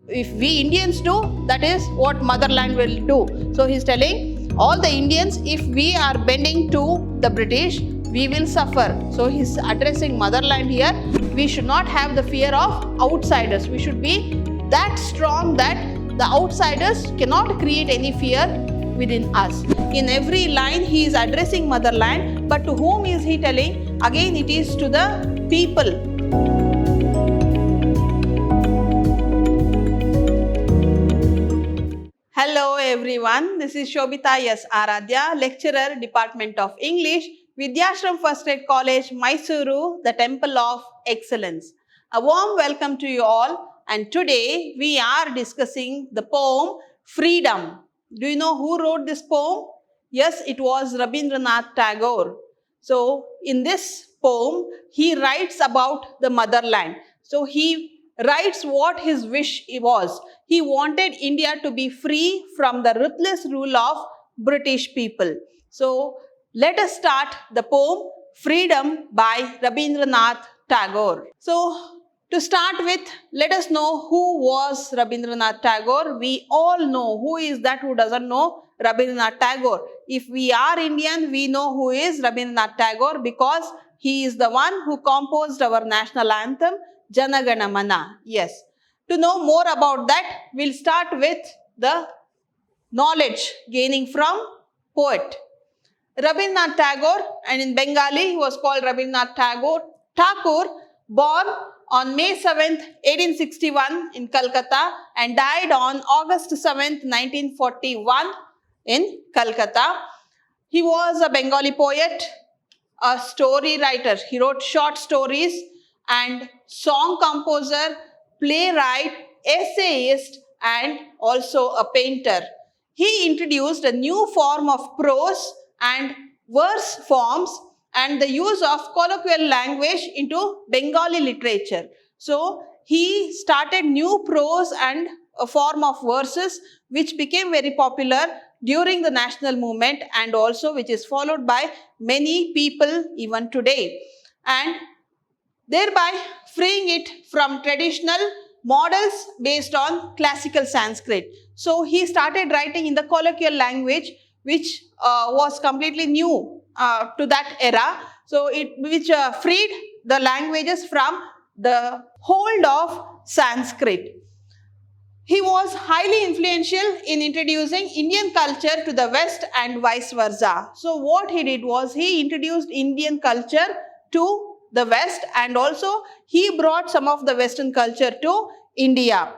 if we Indians do, that is what motherland will do. So he's telling all the Indians, if we are bending to the British, we will suffer. So he's addressing motherland here. We should not have the fear of outsiders. We should be that strong that the outsiders cannot create any fear within us. In every line he is addressing motherland, but to whom is he telling? Again it is to the people. Hello everyone, this is Shobita S. Aradhya, lecturer, Department of English, Vidhyaashram First Grade College, MYSURU, the Temple of Excellence. A warm welcome to you all, and today we are discussing the poem Freedom. Do you know who wrote this poem? Yes, it was Rabindranath Tagore. So in this poem, he writes about the motherland. So he writes what his wish was. He wanted India to be free from the ruthless rule of British people. So let us start the poem Freedom by Rabindranath Tagore. So to start with, let us know who was Rabindranath Tagore. We all know. Who is that who doesn't know Rabindranath Tagore? If we are Indian, we know who is Rabindranath Tagore because he is the one who composed our national anthem, Jana Gana Mana. Yes. To know more about that, we'll start with the knowledge gaining from poet. Rabindranath Tagore, and in Bengali he was called Rabindranath Tagore, born on May 7th, 1861 in Calcutta and died on August 7th, 1941 in Calcutta. He was a Bengali poet, a story writer. He wrote short stories and song composer, playwright, essayist, and also a painter. He introduced a new form of prose and verse forms and the use of colloquial language into Bengali literature. So he started new prose and a form of verses which became very popular during the national movement and also which is followed by many people even today, and thereby freeing it from traditional models based on classical Sanskrit. So he started writing in the colloquial language which was completely new to that era. So which freed the languages from the hold of Sanskrit. He was highly influential in introducing Indian culture to the West and vice versa. So what he did was he introduced Indian culture to the West and also he brought some of the Western culture to India.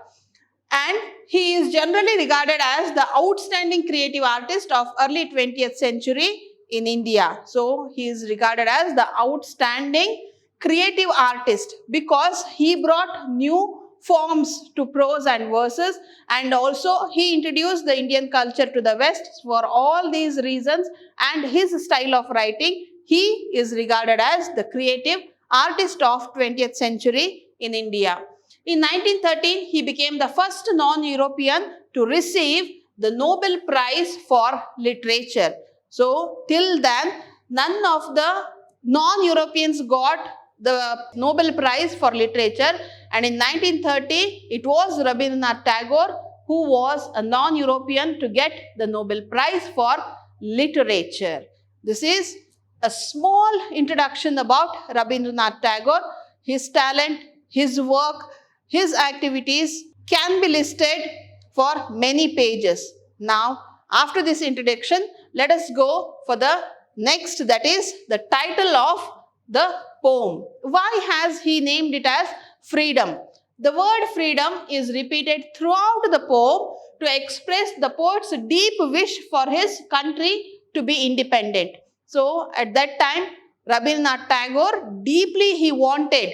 And he is generally regarded as the outstanding creative artist of early 20th century in India. So he is regarded as the outstanding creative artist because he brought new forms to prose and verses and also he introduced the Indian culture to the West. For all these reasons and his style of writing, he is regarded as the creative artist of 20th century in India. In 1913, he became the first non-European to receive the Nobel Prize for Literature. So, till then, none of the non-Europeans got the Nobel Prize for Literature, and in 1930, it was Rabindranath Tagore who was a non-European to get the Nobel Prize for Literature. This is a small introduction about Rabindranath Tagore. His talent, his work, his activities can be listed for many pages. Now, after this introduction, let us go for the next, that is the title of the poem. Why has he named it as Freedom? The word freedom is repeated throughout the poem to express the poet's deep wish for his country to be independent. So, at that time, Rabindranath Tagore, deeply he wanted,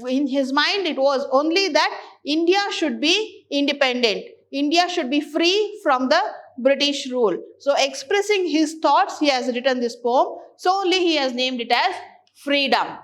in his mind it was only that India should be independent. India should be free from the British rule. So, expressing his thoughts, he has written this poem. So, only he has named it as Freedom.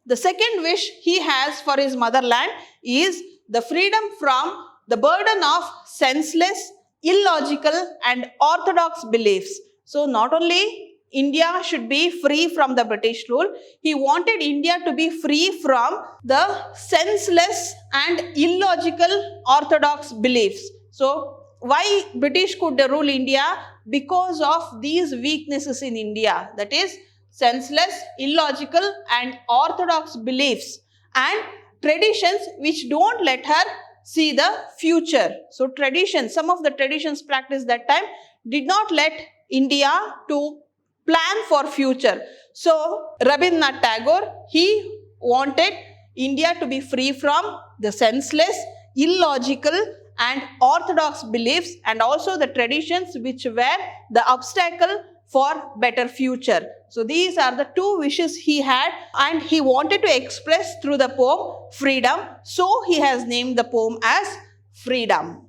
The second wish he has for his motherland is the freedom from the burden of senseless, illogical and orthodox beliefs. So, not only India should be free from the British rule. He wanted India to be free from the senseless and illogical orthodox beliefs. So, why British could rule India? Because of these weaknesses in India, that is senseless, illogical and orthodox beliefs and traditions which don't let her see the future. So, traditions, some of the traditions practiced that time did not let India to plan for future. So, Rabindranath Tagore, he wanted India to be free from the senseless, illogical and orthodox beliefs and also the traditions which were the obstacle for better future. So, these are the two wishes he had and he wanted to express through the poem Freedom. So, he has named the poem as Freedom.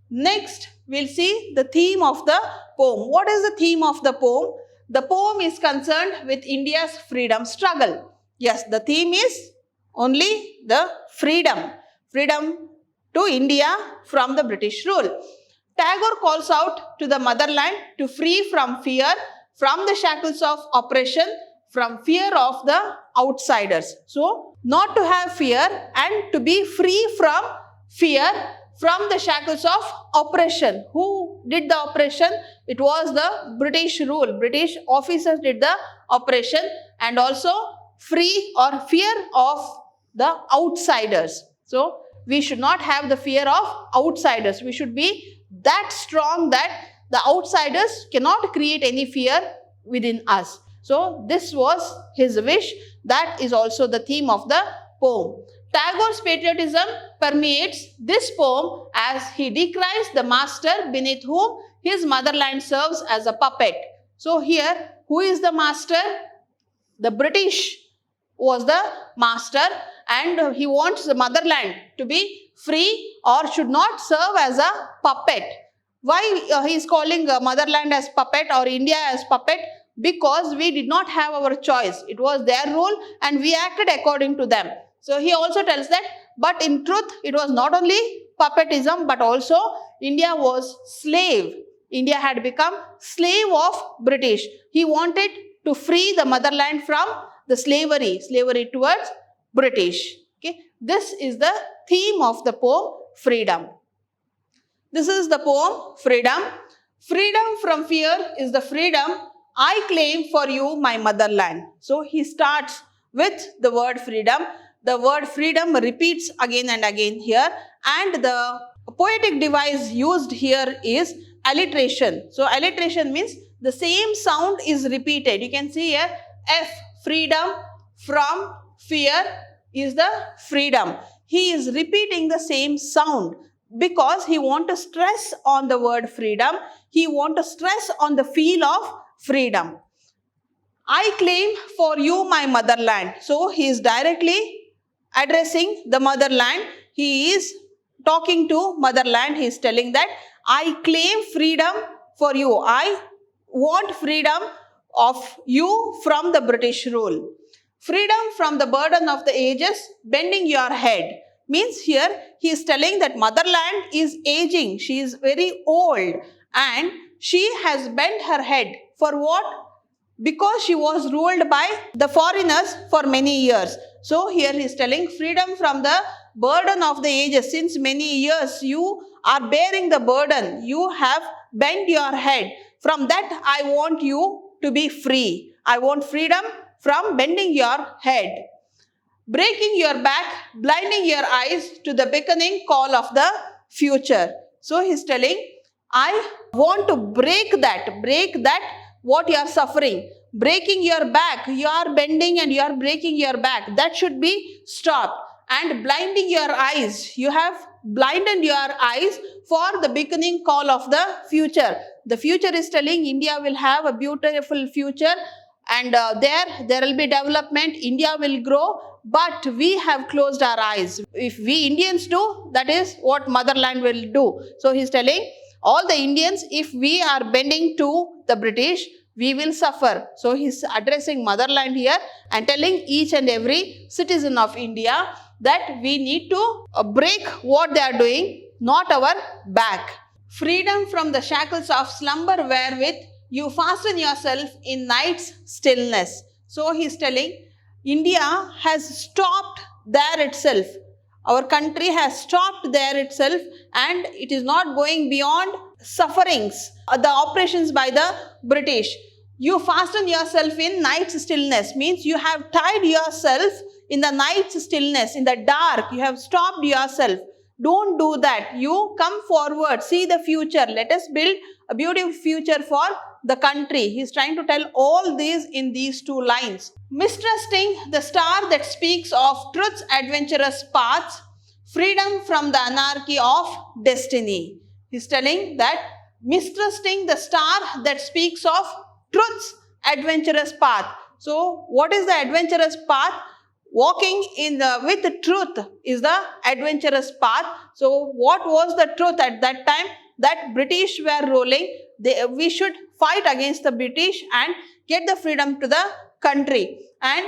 Next, we'll see the theme of the poem. What is the theme of the poem? The poem is concerned with India's freedom struggle. Yes, the theme is only the freedom. Freedom to India from the British rule. Tagore calls out to the motherland to free from fear, from the shackles of oppression, from fear of the outsiders. So, not to have fear and to be free from fear, from the shackles of oppression. Who did the oppression? It was the British rule. British officers did the oppression and also free or fear of the outsiders. So, we should not have the fear of outsiders. We should be that strong that the outsiders cannot create any fear within us. So, this was his wish. That is also the theme of the poem. Tagore's patriotism permeates this poem as he decries the master beneath whom his motherland serves as a puppet. So, here, who is the master? The British was the master and he wants the motherland to be free or should not serve as a puppet. Why he is calling motherland as puppet or India as puppet? Because we did not have our choice. It was their rule and we acted according to them. So, he also tells that, but in truth, it was not only puppetism, but also India was slave. India had become slave of British. He wanted to free the motherland from the slavery towards British. Okay. This is the theme of the poem, Freedom. This is the poem, Freedom. Freedom from fear is the freedom I claim for you, my motherland. So, he starts with the word freedom. The word freedom repeats again and again here and the poetic device used here is alliteration. So, alliteration means the same sound is repeated. You can see here F, freedom, from, fear is the freedom. He is repeating the same sound because he wants to stress on the word freedom. He wants to stress on the feel of freedom. I claim for you my motherland. So, he is directly addressing the motherland. He is talking to motherland. He is telling that I claim freedom for you. I want freedom of you from the British rule. Freedom from the burden of the ages, bending your head. Means here he is telling that motherland is aging. She is very old and she has bent her head. For what? Because she was ruled by the foreigners for many years. So, here he is telling freedom from the burden of the ages. Since many years you are bearing the burden. You have bent your head. From that I want you to be free. I want freedom from bending your head. Breaking your back, blinding your eyes to the beckoning call of the future. So, he is telling I want to break that what you are suffering. Breaking your back, you are bending and you are breaking your back. That should be stopped. And blinding your eyes, you have blinded your eyes for the beckoning call of the future. The future is telling India will have a beautiful future and there will be development, India will grow, but we have closed our eyes. If we Indians do, that is what motherland will do. So, he is telling all the Indians, if we are bending to the British, we will suffer. So, he is addressing motherland here and telling each and every citizen of India that we need to break what they are doing, not our back. Freedom from the shackles of slumber wherewith you fasten yourself in night's stillness. So he is telling India has stopped there itself. Our country has stopped there itself and it is not going beyond sufferings, the oppressions by the British. You fasten yourself in night's stillness means you have tied yourself in the night's stillness, in the dark. You have stopped yourself. Don't do that. You come forward, see the future. Let us build a beautiful future for the country. He is trying to tell all these in these two lines. Mistrusting the star that speaks of truth's adventurous paths, freedom from the anarchy of destiny. He is telling that mistrusting the star that speaks of truth's adventurous path. So, what is the adventurous path? Walking with the truth is the adventurous path. So, what was the truth at that time? That British were ruling. We should fight against the British and get the freedom to the country. And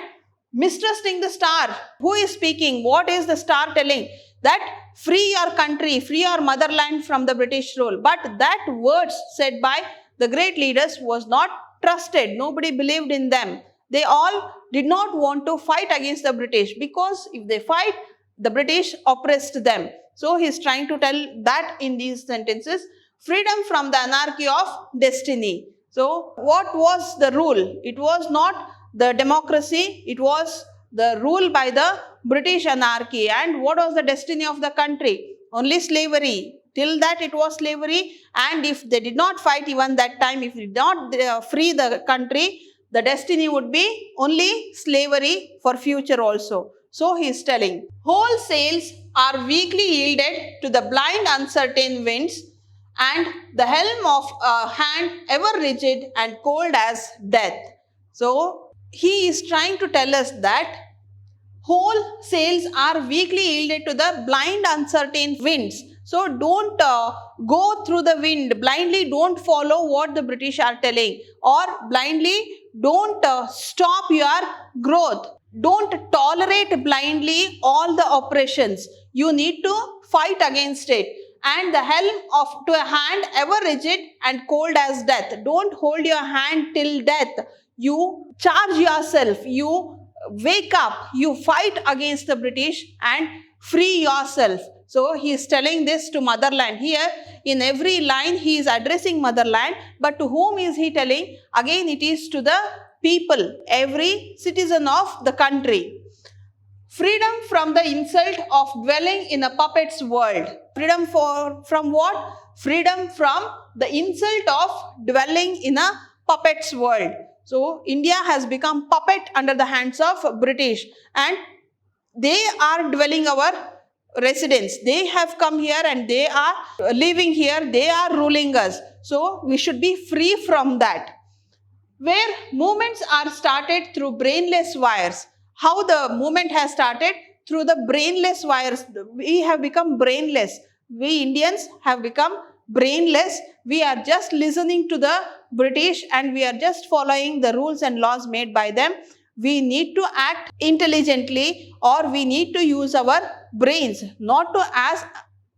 mistrusting the star. Who is speaking? What is the star telling? That free your country, free your motherland from the British rule. But that words said by the great leaders was not trusted. Nobody believed in them. They all did not want to fight against the British because if they fight, the British oppressed them. So he is trying to tell that in these sentences. Freedom from the anarchy of destiny. So what was the rule? It was not the democracy. It was the rule by the British anarchy. And what was the destiny of the country? Only slavery. Till that it was slavery, and if they did not fight even that time, if they did not free the country, the destiny would be only slavery for future also. So he is telling, whole sails are weakly yielded to the blind uncertain winds, and the helm of a hand ever rigid and cold as death. So he is trying to tell us that whole sails are weakly yielded to the blind uncertain winds. So don't go through the wind blindly. Don't follow what the British are telling, or blindly don't stop your growth. Don't tolerate blindly all the oppressions. You need to fight against it. And the helm to a hand ever rigid and cold as death. Don't hold your hand till death. You charge yourself. You wake up. You fight against the British and free yourself. So he is telling this to motherland. Here in every line he is addressing motherland, but to whom is he telling? Again it is to the people, every citizen of the country. Freedom from the insult of dwelling in a puppet's world. Freedom from what? Freedom from the insult of dwelling in a puppet's world. So India has become puppet under the hands of British, and they are dwelling our residents. They have come here and they are living here. They are ruling us. So we should be free from that. Where movements are started through brainless wires. How the movement has started? Through the brainless wires. We have become brainless. We Indians have become brainless. We are just listening to the British and we are just following the rules and laws made by them. We need to act intelligently, or we need to use our brains, not to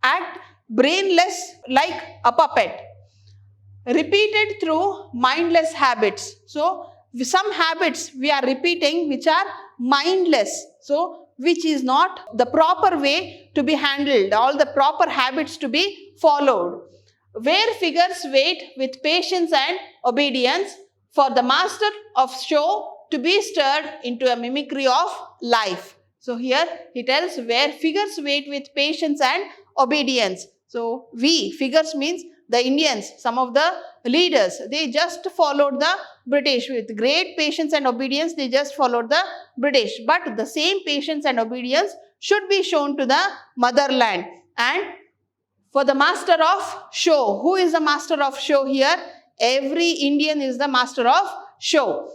act brainless like a puppet. Repeated through mindless habits. So some habits we are repeating which are mindless. So which is not the proper way to be handled, all the proper habits to be followed. Where figures wait with patience and obedience for the master of show to be stirred into a mimicry of life. So here he tells where figures wait with patience and obedience. So we, figures means the Indians, some of the leaders, they just followed the British with great patience and obedience. They just followed the British. But the same patience and obedience should be shown to the motherland. And for the master of show, who is the master of show here? Every Indian is the master of show.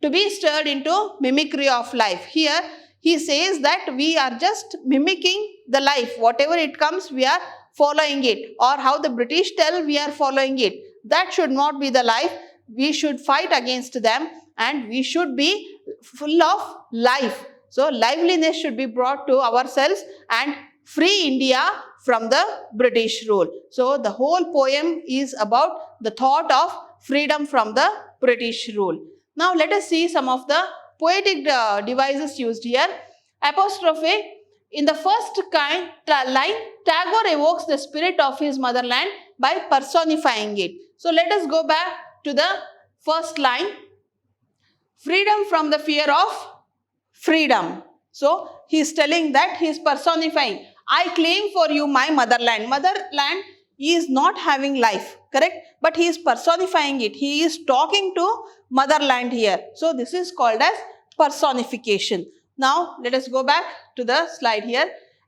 To be stirred into mimicry of life. Here he says that we are just mimicking the life. Whatever it comes, we are following it. Or how the British tell, we are following it. That should not be the life. We should fight against them and we should be full of life. So liveliness should be brought to ourselves and free India from the British rule. So the whole poem is about the thought of freedom from the British rule. Now let us see some of the poetic devices used here. Apostrophe. In the first line, Tagore evokes the spirit of his motherland by personifying it. So let us go back to the first line. Freedom from the fear of freedom. So he is telling that he is personifying. I claim for you my motherland. Motherland is not having life, correct? But he is personifying it. He is talking to motherland here. So this is called as personification. Now let us go back to the slide here.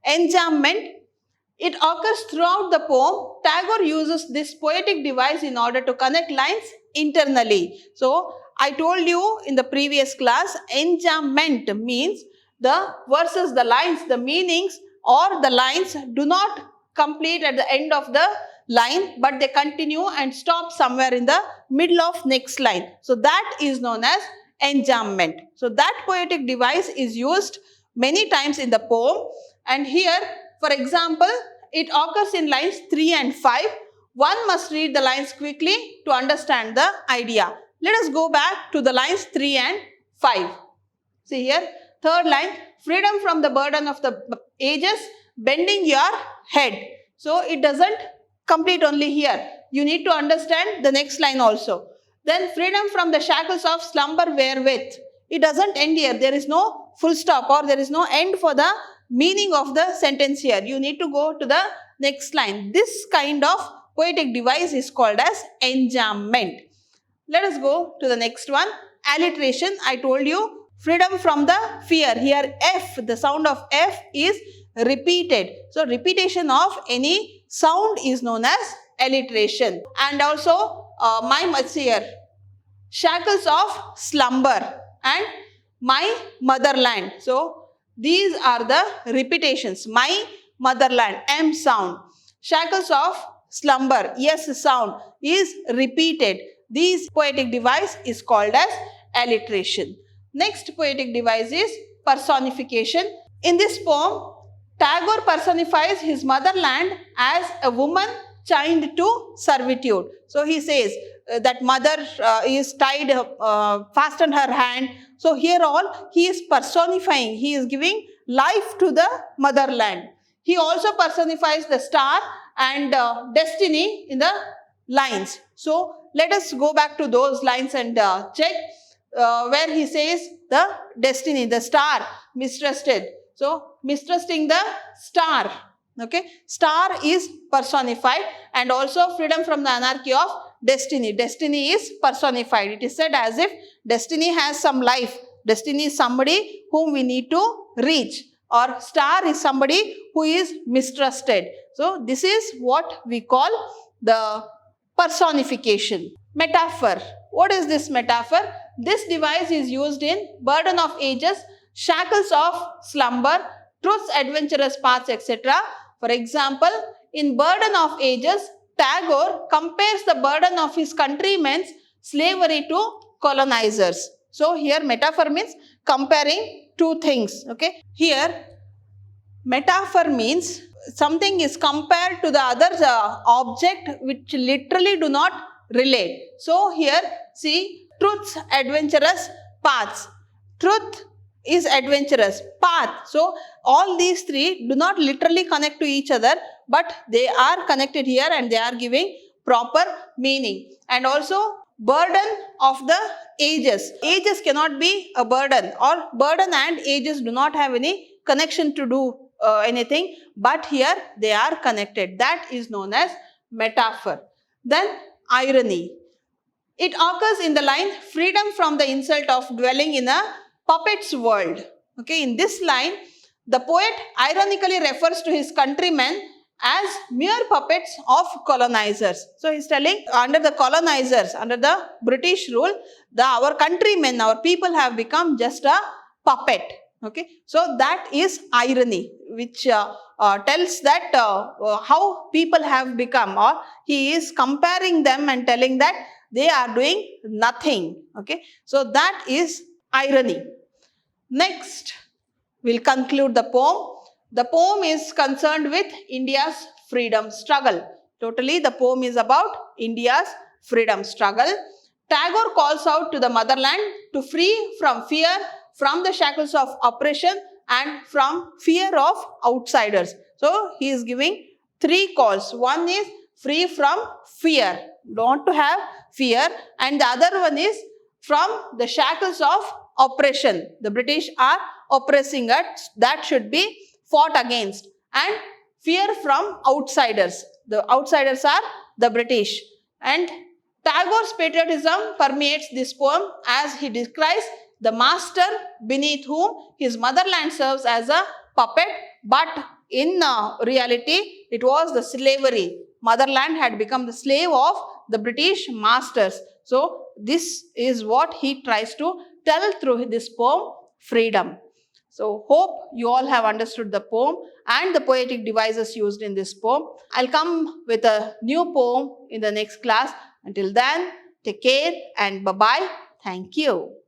Enjambment. It occurs throughout the poem. Tagore uses this poetic device in order to connect lines internally. So I told you in the previous class, enjambment means the verses, the lines, the meanings or the lines do not complete at the end of the line, but they continue and stop somewhere in the middle of next line. So that is known as enjambment. So that poetic device is used many times in the poem, and here, for example, it occurs in lines 3 and 5. One must read the lines quickly to understand the idea. Let us go back to the lines 3 and 5. See here, third line, freedom from the burden of the ages, bending your head. So it doesn't complete only here. You need to understand the next line also. Then freedom from the shackles of slumber wherewith. It doesn't end here. There is no full stop or there is no end for the meaning of the sentence here. You need to go to the next line. This kind of poetic device is called as enjambment. Let us go to the next one. Alliteration. I told you freedom from the fear. Here F, the sound of F is repeated. So repetition of any sound is known as alliteration. And also here, shackles of slumber and my motherland. So these are the repetitions. My motherland, M sound. Shackles of slumber, S sound is repeated. This poetic device is called as alliteration. Next poetic device is personification. In this poem, Tagore personifies his motherland as a woman chained to servitude. So he says that mother is tied, fastened her hand. So here all he is personifying, he is giving life to the motherland. He also personifies the star and destiny in the lines. So let us go back to those lines and check where he says the destiny, the star mistrusted. So mistrusting the star. Okay, star is personified, and also freedom from the anarchy of destiny. Destiny is personified. It is said as if destiny has some life. Destiny is somebody whom we need to reach, or star is somebody who is mistrusted. So this is what we call the personification. Metaphor. What is this metaphor? This device is used in burden of ages, shackles of slumber, truth's adventurous paths, etc. For example, in Burden of Ages, Tagore compares the burden of his countrymen's slavery to colonizers. So here metaphor means comparing two things. Okay. Here metaphor means something is compared to the other object which literally do not relate. So here see, truth's adventurous paths. Truth is adventurous, path. So all these three do not literally connect to each other, but they are connected here and they are giving proper meaning. And also burden of the ages. Ages cannot be a burden, or burden and ages do not have any connection to do anything, but here they are connected. That is known as metaphor. Then irony. It occurs in the line, freedom from the insult of dwelling in a puppet's world. Okay, in this line, the poet ironically refers to his countrymen as mere puppets of colonizers. So he is telling, under the colonizers, under the British rule, our countrymen, our people have become just a puppet. Okay, so that is irony, which tells that how people have become, or he is comparing them and telling that they are doing nothing. Okay, so that is irony. Next, we'll conclude the poem. The poem is concerned with India's freedom struggle. Totally, the poem is about India's freedom struggle. Tagore calls out to the motherland to free from fear, from the shackles of oppression and from fear of outsiders. So, he is giving 3 calls. One is free from fear, not to have fear, and the other one is from the shackles of oppression. The British are oppressing us, that should be fought against, and fear from outsiders. The outsiders are the British. And Tagore's patriotism permeates this poem as he describes the master beneath whom his motherland serves as a puppet, but in reality, it was the slavery. Motherland had become the slave of the British masters. So, this is what he tries to tell through this poem, freedom. So, hope you all have understood the poem and the poetic devices used in this poem. I'll come with a new poem in the next class. Until then, take care and bye-bye. Thank you.